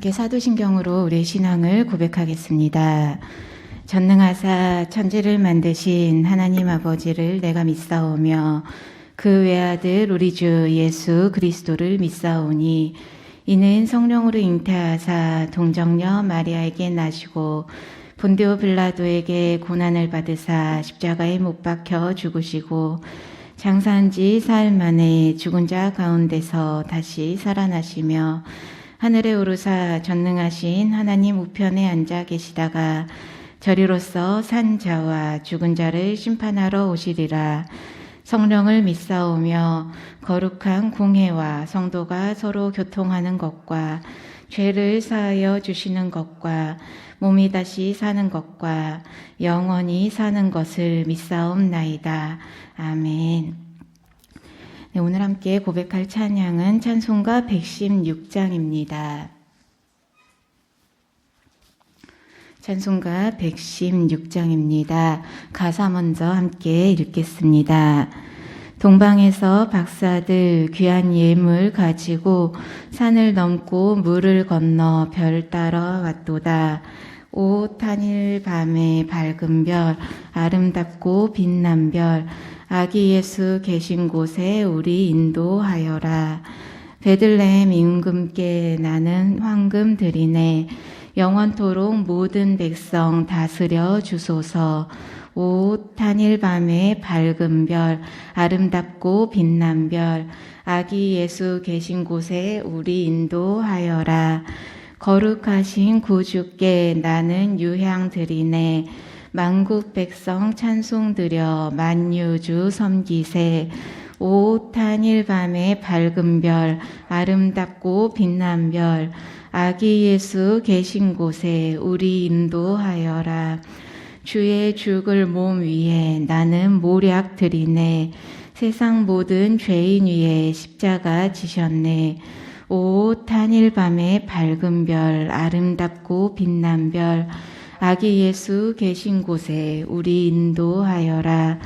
함께 사도신경으로 우리의 신앙을 고백하겠습니다. 전능하사 천지를 만드신 하나님 아버지를 내가 믿사오며 그 외아들 우리 주 예수 그리스도를 믿사오니 이는 성령으로 잉태하사 동정녀 마리아에게 나시고 본디오 빌라도에게 고난을 받으사 십자가에 못 박혀 죽으시고 장사한 지 사흘 만에 죽은 자 가운데서 다시 살아나시며 하늘에 오르사 전능하신 하나님 우편에 앉아 계시다가 저리로서 산 자와 죽은 자를 심판하러 오시리라. 성령을 믿사오며 거룩한 공회와 성도가 서로 교통하는 것과 죄를 사하여 주시는 것과 몸이 다시 사는 것과 영원히 사는 것을 믿사옵나이다. 아멘. 네, 오늘 함께 고백할 찬양은 찬송가 116장입니다. 찬송가 116장입니다. 가사 먼저 함께 읽겠습니다. 동방에서 박사들 귀한 예물 가지고 산을 넘고 물을 건너 별 따러 왔도다. 오 탄일 밤의 밝은 별 아름답고 빛난 별 아기 예수 계신 곳에 우리 인도하여라. 베들레헴 임금께 나는 황금 드리네. 영원토록 모든 백성 다스려 주소서. 오 탄일 밤의 밝은 별 아름답고 빛난 별 아기 예수 계신 곳에 우리 인도하여라. 거룩하신 구주께 나는 유향 드리네. 만국 백성 찬송 드려 만유주 섬기세. 오 탄일 밤의 밝은 별 아름답고 빛난 별 아기 예수 계신 곳에 우리 인도하여라. 주의 죽을 몸 위에 나는 모략 드리네. 세상 모든 죄인 위에 십자가 지셨네. 오 탄일 밤의 밝은 별 아름답고 빛난 별 아기 예수 계신 곳에 우리 인도하여라.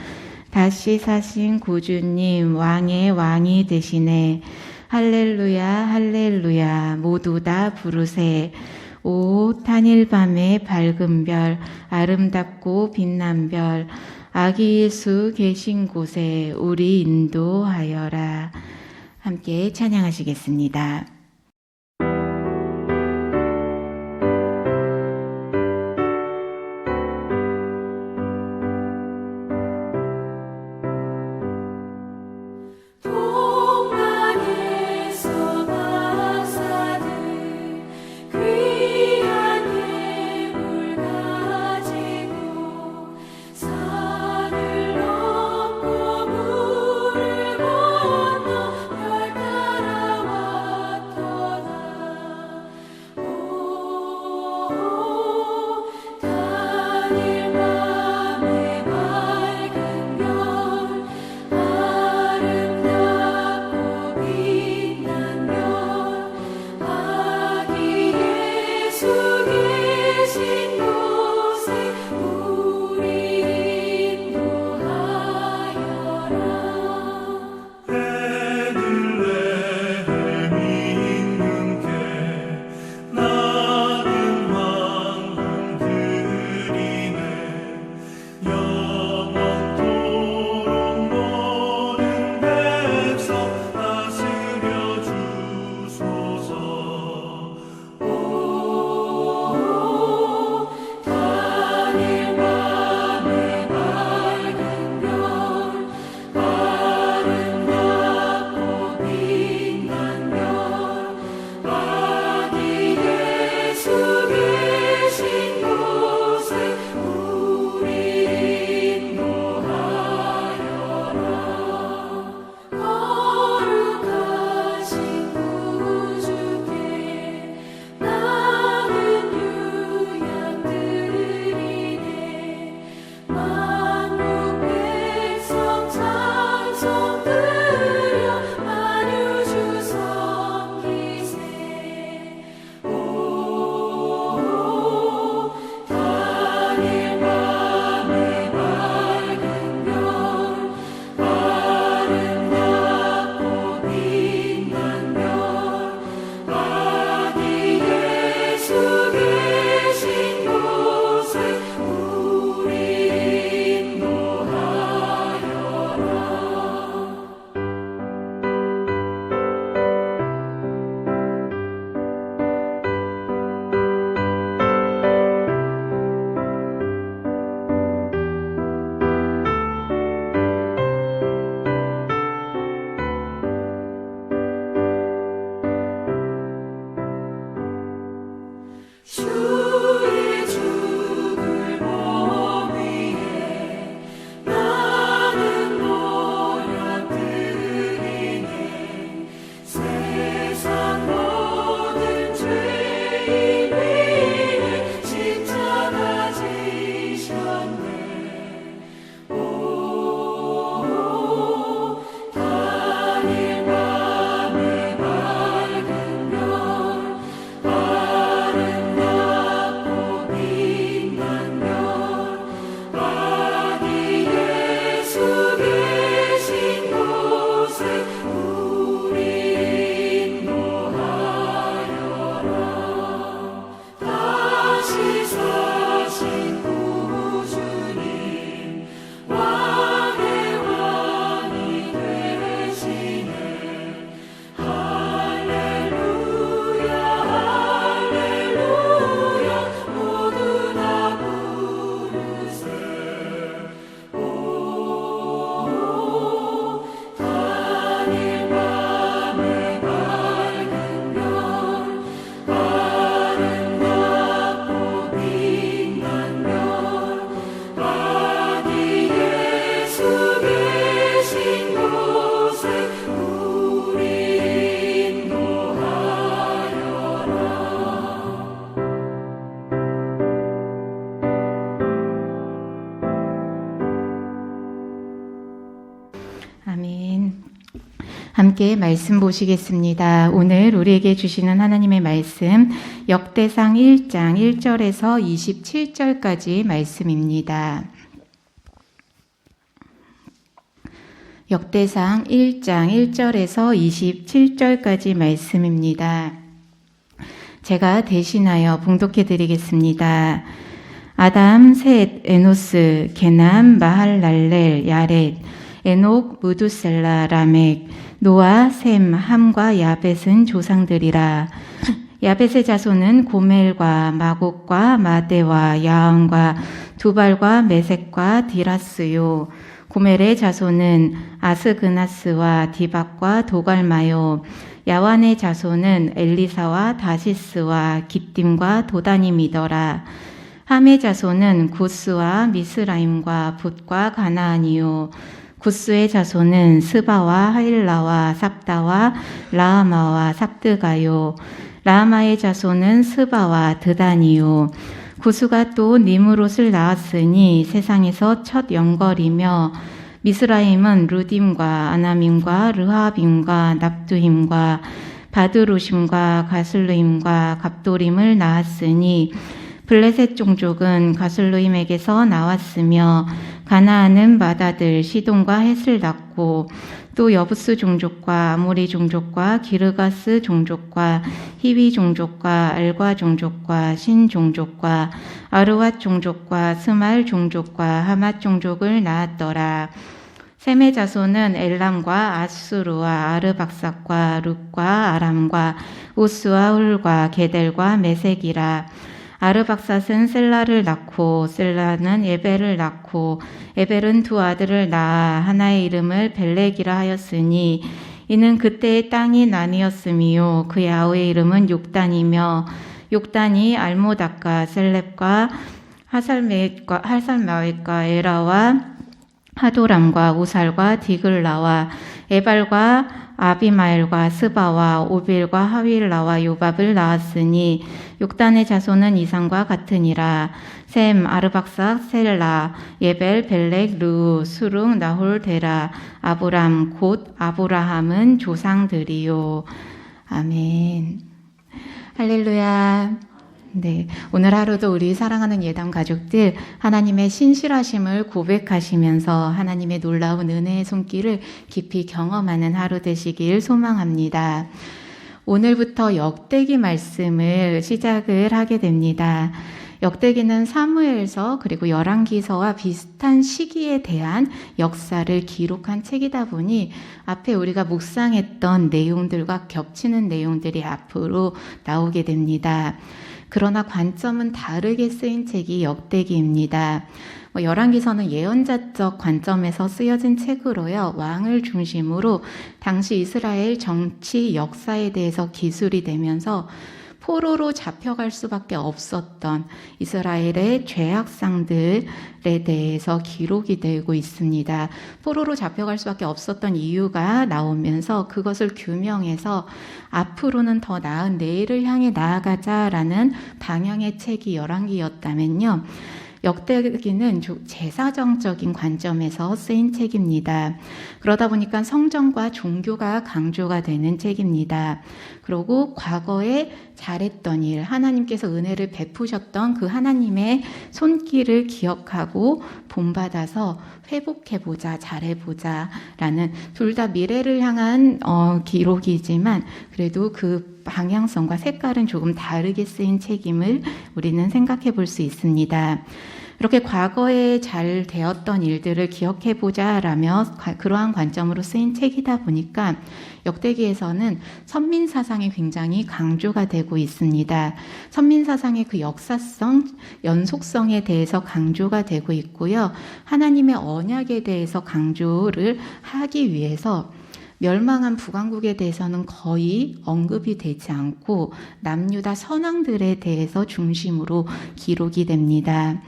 다시 사신 구주님 왕의 왕이 되시네. 할렐루야 할렐루야 모두 다 부르세. 오 탄일 밤의 밝은 별 아름답고 빛난 별 아기 예수 계신 곳에 우리 인도하여라. 함께 찬양하시겠습니다. 산을 넘고 물을 건너 별 따라 함께 말씀 보시겠습니다. 오늘 우리에게 주시는 하나님의 말씀 역대상 1장 1절에서 27절까지 말씀입니다. 역대상 1장 1절에서 27절까지 말씀입니다. 제가 대신하여 봉독해 드리겠습니다. 아담, 셋, 에노스, 게남, 마할랄렐, 야렛, 에녹, 무두셀라, 라멕, 노아, 셈, 함과 야벳은 조상들이라. 야벳의 자손은 고멜과 마곡과 마대와 야한과 두발과 메색과 디라스요. 고멜의 자손은 아스그나스와 디박과 도갈마요. 야완의 자손은 엘리사와 다시스와 깃딤과 도다님이더라. 함의 자손은 구스와 미스라임과 붓과 가나안이요. 구스의 자손은 스바와 하일라와 삽다와 라하마와 삽드가요. 라하마의 자손은 스바와 드단이요. 구스가 또 니므롯을 낳았으니 세상에서 첫 영걸이며 미스라임은 루딤과 아나밈과 르하빔과 납두힘과 바드루심과 가슬루임과 갑도림을 낳았으니 블레셋 종족은 가슬루임에게서 나왔으며 가나안은 맏아들 시돈과 헷을 낳고 또 여부스 종족과 아모리 종족과 기르가스 종족과 히위 종족과 알과 종족과 신 종족과 아르왓 종족과 스말 종족과 하맛 종족을 낳았더라. 셈의 자손은 엘람과 아수르와 아르박삭과 룻과 아람과 우스와 훌과 게델과 메색이라. 아르박삿은 셀라를 낳고 셀라는 에벨을 낳고 에벨은 두 아들을 낳아 하나의 이름을 벨렉이라 하였으니 이는 그때의 땅이 나뉘었으며 그의 아우의 이름은 욕단이며 욕단이 알모닥과 셀렙과 하살마웻과 에라와 하도람과 우살과 디글라와 에발과 아비마엘과 스바와 오빌과 하윌라와 요밥을 낳았으니 욕단의 자손은 이상과 같으니라. 셈, 아르박삭, 셀라, 예벨, 벨렉, 루, 수룩, 나홀, 데라, 아브람, 곧 아브라함은 조상들이요. 아멘. 할렐루야. 네, 오늘 하루도 우리 사랑하는 예담 가족들 하나님의 신실하심을 고백하시면서 하나님의 놀라운 은혜의 손길을 깊이 경험하는 하루 되시길 소망합니다. 오늘부터 역대기 말씀을 시작을 하게 됩니다. 역대기는 사무엘서 그리고 열왕기서와 비슷한 시기에 대한 역사를 기록한 책이다 보니 앞에 우리가 묵상했던 내용들과 겹치는 내용들이 앞으로 나오게 됩니다. 그러나 관점은 다르게 쓰인 책이 역대기입니다. 열왕기서는 예언자적 관점에서 쓰여진 책으로요. 왕을 중심으로 당시 이스라엘 정치 역사에 대해서 기술이 되면서 포로로 잡혀갈 수밖에 없었던 이스라엘의 죄악상들에 대해서 기록이 되고 있습니다. 포로로 잡혀갈 수밖에 없었던 이유가 나오면서 그것을 규명해서 앞으로는 더 나은 내일을 향해 나아가자라는 방향의 책이 열왕기였다면요. 역대기는 제사정적인 관점에서 쓰인 책입니다. 그러다 보니까 성전과 종교가 강조가 되는 책입니다. 그리고 과거에 잘했던 일, 하나님께서 은혜를 베푸셨던 그 하나님의 손길을 기억하고 본받아서 회복해보자, 잘해보자 라는 둘 다 미래를 향한 기록이지만 그래도 그 방향성과 색깔은 조금 다르게 쓰인 책임을 우리는 생각해 볼 수 있습니다. 이렇게 과거에 잘 되었던 일들을 기억해보자 라며 그러한 관점으로 쓰인 책이다 보니까 역대기에서는 선민사상이 굉장히 강조가 되고 있습니다. 선민사상의 그 역사성, 연속성에 대해서 강조가 되고 있고요. 하나님의 언약에 대해서 강조를 하기 위해서 멸망한 북왕국에 대해서는 거의 언급이 되지 않고 남유다 선왕들에 대해서 중심으로 기록이 됩니다.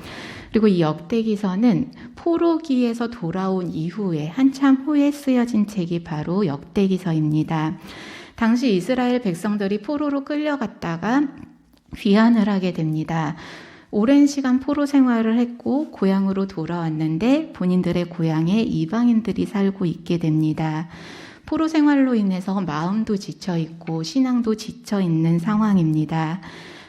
그리고 이 역대기서는 포로기에서 돌아온 이후에 한참 후에 쓰여진 책이 바로 역대기서입니다. 당시 이스라엘 백성들이 포로로 끌려갔다가 귀환을 하게 됩니다. 오랜 시간 포로 생활을 했고 고향으로 돌아왔는데 본인들의 고향에 이방인들이 살고 있게 됩니다. 포로 생활로 인해서 마음도 지쳐 있고 신앙도 지쳐 있는 상황입니다.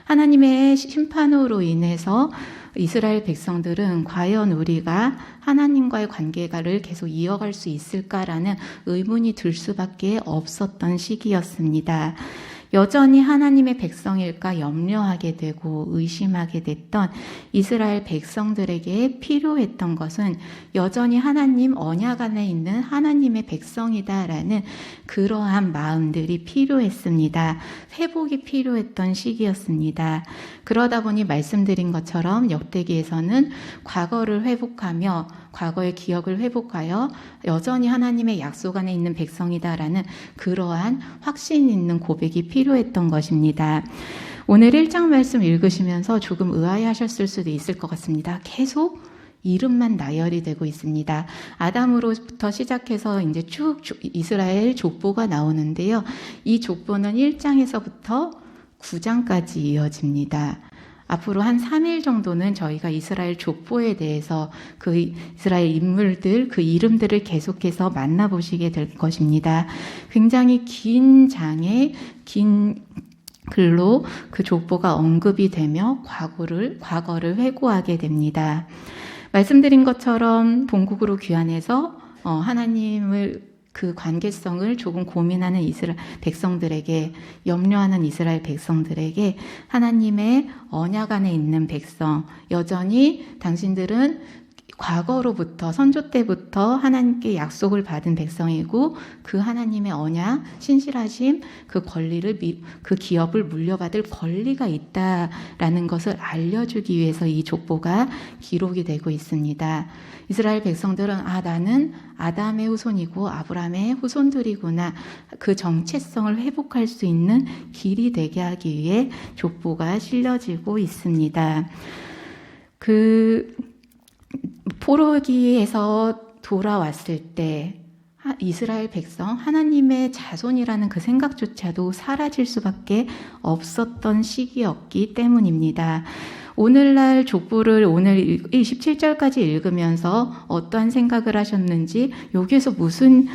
하나님의 심판으로 인해서 이스라엘 백성들은 과연 우리가 하나님과의 관계를 계속 이어갈 수 있을까라는 의문이 들 수밖에 없었던 시기였습니다. 여전히 하나님의 백성일까 염려하게 되고 의심하게 됐던 이스라엘 백성들에게 필요했던 것은 여전히 하나님 언약 안에 있는 하나님의 백성이다라는 그러한 마음들이 필요했습니다. 회복이 필요했던 시기였습니다. 그러다 보니 말씀드린 것처럼 역대기에서는 과거를 회복하며 과거의 기억을 회복하여 여전히 하나님의 약속 안에 있는 백성이다라는 그러한 확신 있는 고백이 필요했던 것입니다. 오늘 1장 말씀 읽으시면서 조금 의아해하셨을 수도 있을 것 같습니다. 계속 이름만 나열이 되고 있습니다. 아담으로부터 시작해서 이제 쭉 이스라엘 족보가 나오는데요. 이 족보는 1장에서부터 9장까지 이어집니다. 앞으로 한 3일 정도는 저희가 이스라엘 족보에 대해서 그 이스라엘 인물들, 그 이름들을 계속해서 만나보시게 될 것입니다. 굉장히 긴 장에 긴 글로 그 족보가 언급이 되며 과거를 회고하게 됩니다. 말씀드린 것처럼 본국으로 귀환해서 하나님을 그 관계성을 조금 고민하는 이스라엘 백성들에게, 염려하는 이스라엘 백성들에게 하나님의 언약 안에 있는 백성, 여전히 당신들은 과거로부터 선조 때부터 하나님께 약속을 받은 백성이고 그 하나님의 언약, 신실하심, 그 권리를 그 기업을 물려받을 권리가 있다라는 것을 알려주기 위해서 이 족보가 기록이 되고 있습니다. 이스라엘 백성들은 나는 아담의 후손이고 아브라함의 후손들이구나, 그 정체성을 회복할 수 있는 길이 되게 하기 위해 족보가 실려지고 있습니다. 포로기에서 돌아왔을 때 이스라엘 백성, 하나님의 자손이라는 그 생각조차도 사라질 수밖에 없었던 시기였기 때문입니다. 오늘날 족보를 오늘 17절까지 읽으면서 어떠한 생각을 하셨는지, 여기에서 무슨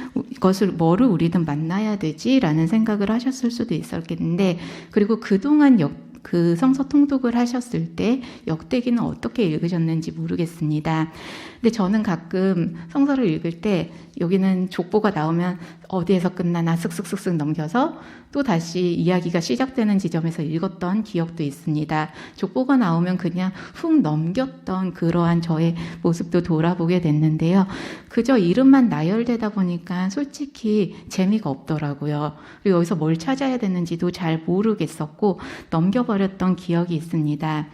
뭐를 우리는 만나야 되지? 라는 생각을 하셨을 수도 있었겠는데, 그리고 그동안 그 성서 통독을 하셨을 때 역대기는 어떻게 읽으셨는지 모르겠습니다. 근데 저는 가끔 성서를 읽을 때 여기는 족보가 나오면 어디에서 끝나나 쓱쓱쓱쓱 넘겨서 또 다시 이야기가 시작되는 지점에서 읽었던 기억도 있습니다. 족보가 나오면 그냥 훅 넘겼던 그러한 저의 모습도 돌아보게 됐는데요. 그저 이름만 나열되다 보니까 솔직히 재미가 없더라고요. 그리고 여기서 뭘 찾아야 되는지도 잘 모르겠었고 넘겨버렸던 기억이 있습니다.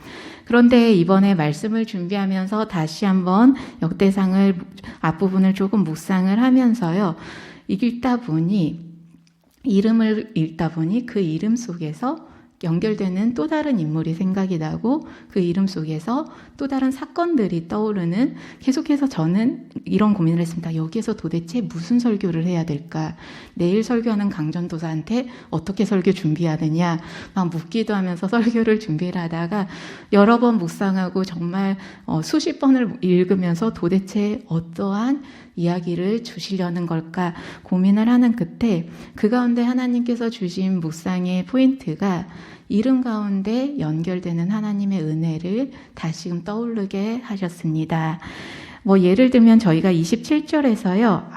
그런데 이번에 말씀을 준비하면서 다시 한번 역대상을 앞부분을 조금 묵상을 하면서요. 이름을 읽다 보니 그 이름 속에서 연결되는 또 다른 인물이 생각이 나고 그 이름 속에서 또 다른 사건들이 떠오르는, 계속해서 저는 이런 고민을 했습니다. 여기에서 도대체 무슨 설교를 해야 될까? 내일 설교하는 강전도사한테 어떻게 설교 준비하느냐? 막 묻기도 하면서 설교를 준비를 하다가 여러 번 묵상하고 정말 수십 번을 읽으면서 도대체 어떠한 이야기를 주시려는 걸까 고민을 하는 끝에 그 가운데 하나님께서 주신 묵상의 포인트가 이름 가운데 연결되는 하나님의 은혜를 다시금 떠오르게 하셨습니다. 예를 들면 저희가 27절에서요,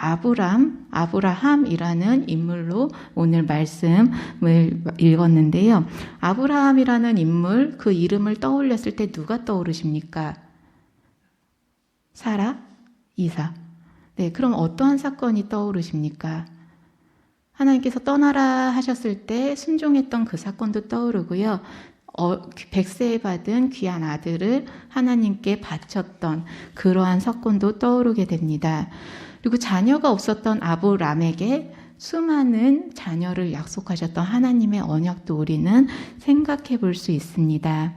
아브라함이라는 인물로 오늘 말씀을 읽었는데요. 아브라함이라는 인물, 그 이름을 떠올렸을 때 누가 떠오르십니까? 사라? 이삭. 네, 그럼 어떠한 사건이 떠오르십니까? 하나님께서 떠나라 하셨을 때 순종했던 그 사건도 떠오르고요. 백세에 받은 귀한 아들을 하나님께 바쳤던 그러한 사건도 떠오르게 됩니다. 그리고 자녀가 없었던 아브람에게 수많은 자녀를 약속하셨던 하나님의 언약도 우리는 생각해 볼 수 있습니다.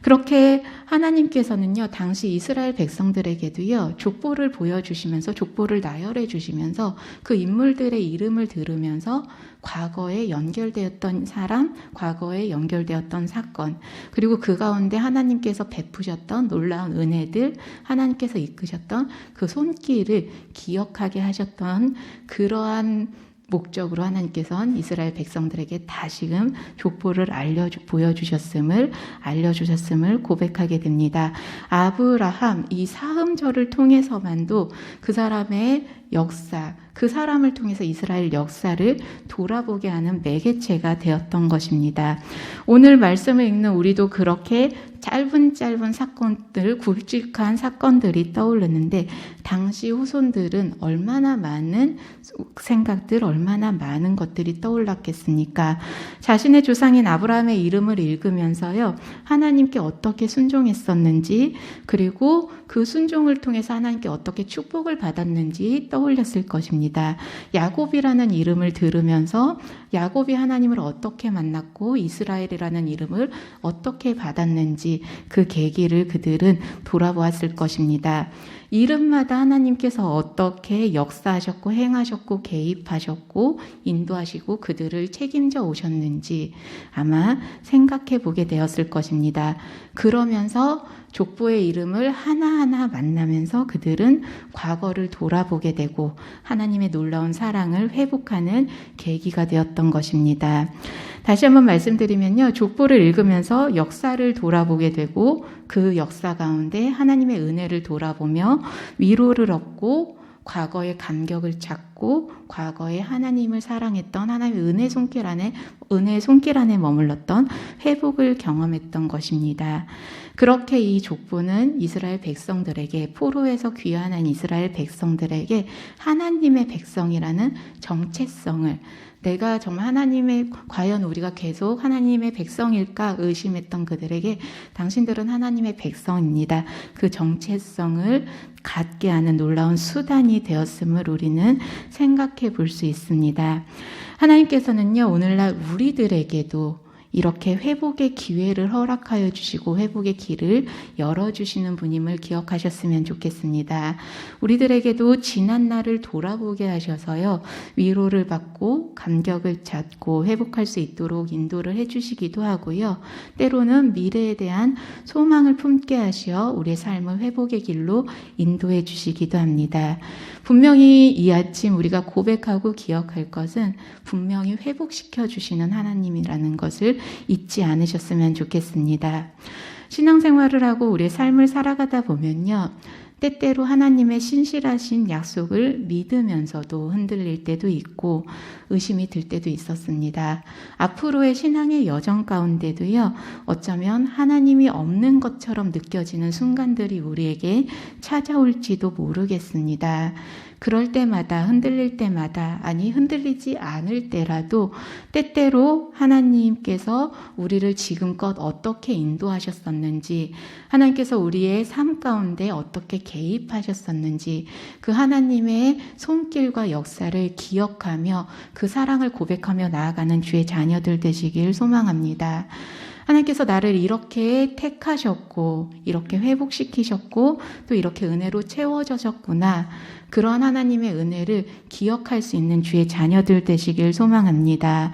그렇게 하나님께서는요, 당시 이스라엘 백성들에게도요, 족보를 보여주시면서, 족보를 나열해 주시면서 그 인물들의 이름을 들으면서 과거에 연결되었던 사람, 과거에 연결되었던 사건, 그리고 그 가운데 하나님께서 베푸셨던 놀라운 은혜들, 하나님께서 이끄셨던 그 손길을 기억하게 하셨던 그러한 목적으로 하나님께서는 이스라엘 백성들에게 다시금 족보를 보여주셨음을 알려주셨음을 고백하게 됩니다. 아브라함 이 사음절을 통해서만도 그 사람의 역사, 그 사람을 통해서 이스라엘 역사를 돌아보게 하는 매개체가 되었던 것입니다. 오늘 말씀을 읽는 우리도 그렇게 짧은 사건들, 굵직한 사건들이 떠오르는데 당시 후손들은 얼마나 많은 생각들, 얼마나 많은 것들이 떠올랐겠습니까? 자신의 조상인 아브라함의 이름을 읽으면서요, 하나님께 어떻게 순종했었는지, 그리고 그 순종을 통해서 하나님께 어떻게 축복을 받았는지 떠올렸을 것입니다. 야곱이라는 이름을 들으면서 야곱이 하나님을 어떻게 만났고 이스라엘이라는 이름을 어떻게 받았는지 그 계기를 그들은 돌아보았을 것입니다. 이름마다 하나님께서 어떻게 역사하셨고 행하셨고 개입하셨고 인도하시고 그들을 책임져 오셨는지 아마 생각해 보게 되었을 것입니다. 그러면서 족보의 이름을 하나하나 만나면서 그들은 과거를 돌아보게 되고 하나님의 놀라운 사랑을 회복하는 계기가 되었던 것입니다. 다시 한번 말씀드리면요, 족보를 읽으면서 역사를 돌아보게 되고 그 역사 가운데 하나님의 은혜를 돌아보며 위로를 얻고 과거의 감격을 찾고 과거에 하나님을 사랑했던 하나님의 은혜의 손길 안에 머물렀던 회복을 경험했던 것입니다. 그렇게 이 족보는 이스라엘 백성들에게, 포로에서 귀환한 이스라엘 백성들에게 하나님의 백성이라는 정체성을, 내가 정말 과연 우리가 계속 하나님의 백성일까 의심했던 그들에게 당신들은 하나님의 백성입니다. 그 정체성을 갖게 하는 놀라운 수단이 되었음을 우리는 생각해 볼 수 있습니다. 하나님께서는요, 오늘날 우리들에게도 이렇게 회복의 기회를 허락하여 주시고 회복의 길을 열어주시는 분임을 기억하셨으면 좋겠습니다. 우리들에게도 지난 날을 돌아보게 하셔서요, 위로를 받고 감격을 찾고 회복할 수 있도록 인도를 해주시기도 하고요. 때로는 미래에 대한 소망을 품게 하시어 우리의 삶을 회복의 길로 인도해 주시기도 합니다. 분명히 이 아침 우리가 고백하고 기억할 것은 분명히 회복시켜 주시는 하나님이라는 것을 잊지 않으셨으면 좋겠습니다. 신앙생활을 하고 우리의 삶을 살아가다 보면요, 때때로 하나님의 신실하신 약속을 믿으면서도 흔들릴 때도 있고 의심이 들 때도 있었습니다. 앞으로의 신앙의 여정 가운데도요, 어쩌면 하나님이 없는 것처럼 느껴지는 순간들이 우리에게 찾아올지도 모르겠습니다. 그럴 때마다, 흔들릴 때마다, 아니 흔들리지 않을 때라도 때때로 하나님께서 우리를 지금껏 어떻게 인도하셨었는지, 하나님께서 우리의 삶 가운데 어떻게 개입하셨었는지 그 하나님의 손길과 역사를 기억하며 그 사랑을 고백하며 나아가는 주의 자녀들 되시길 소망합니다. 하나님께서 나를 이렇게 택하셨고 이렇게 회복시키셨고 또 이렇게 은혜로 채워주셨구나, 그러한 하나님의 은혜를 기억할 수 있는 주의 자녀들 되시길 소망합니다.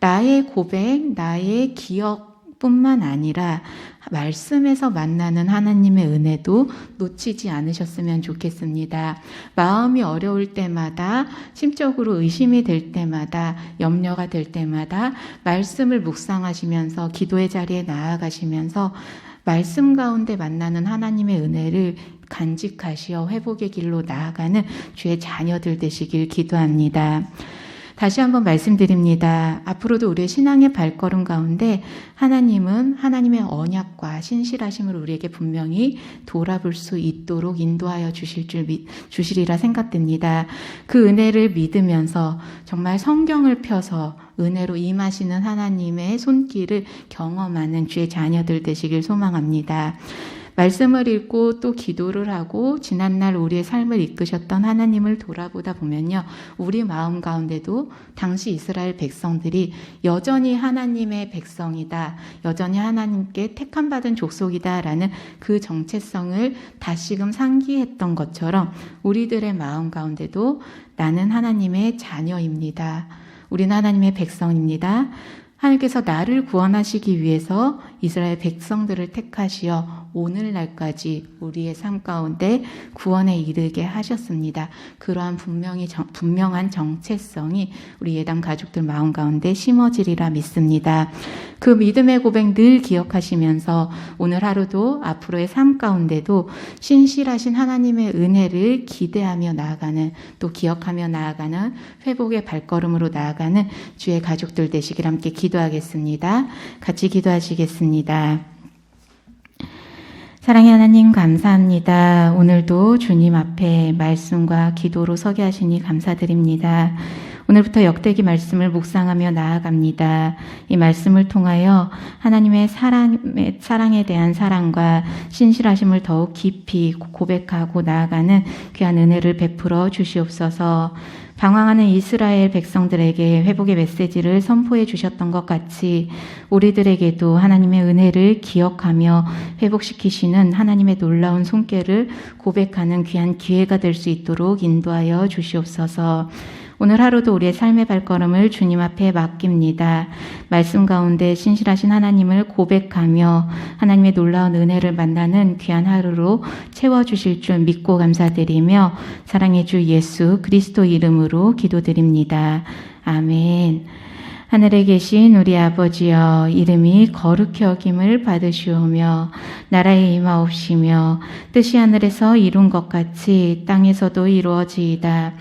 나의 고백, 나의 기억뿐만 아니라 말씀에서 만나는 하나님의 은혜도 놓치지 않으셨으면 좋겠습니다. 마음이 어려울 때마다, 심적으로 의심이 될 때마다, 염려가 될 때마다 말씀을 묵상하시면서 기도의 자리에 나아가시면서 말씀 가운데 만나는 하나님의 은혜를 간직하시어 회복의 길로 나아가는 주의 자녀들 되시길 기도합니다. 다시 한번 말씀드립니다. 앞으로도 우리의 신앙의 발걸음 가운데 하나님은 하나님의 언약과 신실하심을 우리에게 분명히 돌아볼 수 있도록 인도하여 주시리라 생각됩니다. 그 은혜를 믿으면서 정말 성경을 펴서 은혜로 임하시는 하나님의 손길을 경험하는 주의 자녀들 되시길 소망합니다. 말씀을 읽고 또 기도를 하고 지난날 우리의 삶을 이끄셨던 하나님을 돌아보다 보면요, 우리 마음 가운데도 당시 이스라엘 백성들이 여전히 하나님의 백성이다, 여전히 하나님께 택함받은 족속이다 라는 그 정체성을 다시금 상기했던 것처럼 우리들의 마음 가운데도 나는 하나님의 자녀입니다, 우리는 하나님의 백성입니다, 하나님께서 나를 구원하시기 위해서 이스라엘 백성들을 택하시어 오늘날까지 우리의 삶 가운데 구원에 이르게 하셨습니다. 그러한 분명한 정체성이 우리 예담 가족들 마음 가운데 심어지리라 믿습니다. 그 믿음의 고백 늘 기억하시면서 오늘 하루도 앞으로의 삶 가운데도 신실하신 하나님의 은혜를 기대하며 나아가는, 또 기억하며 나아가는 회복의 발걸음으로 나아가는 주의 가족들 되시길 함께 기도하겠습니다. 같이 기도하시겠습니다. 사랑의 하나님 감사합니다. 오늘도 주님 앞에 말씀과 기도로 서게 하시니 감사드립니다. 오늘부터 역대기 말씀을 묵상하며 나아갑니다. 이 말씀을 통하여 하나님의 사랑에 대한 사랑과 신실하심을 더욱 깊이 고백하고 나아가는 귀한 은혜를 베풀어 주시옵소서. 방황하는 이스라엘 백성들에게 회복의 메시지를 선포해 주셨던 것 같이 우리들에게도 하나님의 은혜를 기억하며 회복시키시는 하나님의 놀라운 손길을 고백하는 귀한 기회가 될 수 있도록 인도하여 주시옵소서. 오늘 하루도 우리의 삶의 발걸음을 주님 앞에 맡깁니다. 말씀 가운데 신실하신 하나님을 고백하며 하나님의 놀라운 은혜를 만나는 귀한 하루로 채워주실 줄 믿고 감사드리며 사랑의 주 예수 그리스도 이름으로 기도드립니다. 아멘. 하늘에 계신 우리 아버지여, 이름이 거룩히 여김을 받으시오며 나라에 임하옵시며 뜻이 하늘에서 이룬 것 같이 땅에서도 이루어지이다.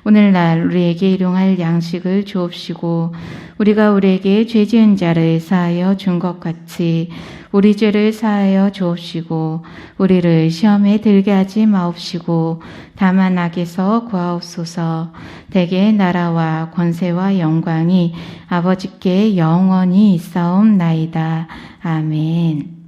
오늘날 우리에게 일용할 양식을 주옵시고 우리가 우리에게 죄 지은 자를 사하여 준 것 같이 우리 죄를 사하여 주옵시고 우리를 시험에 들게 하지 마옵시고 다만 악에서 구하옵소서. 대개 나라와 권세와 영광이 아버지께 영원히 있사옵나이다. 아멘.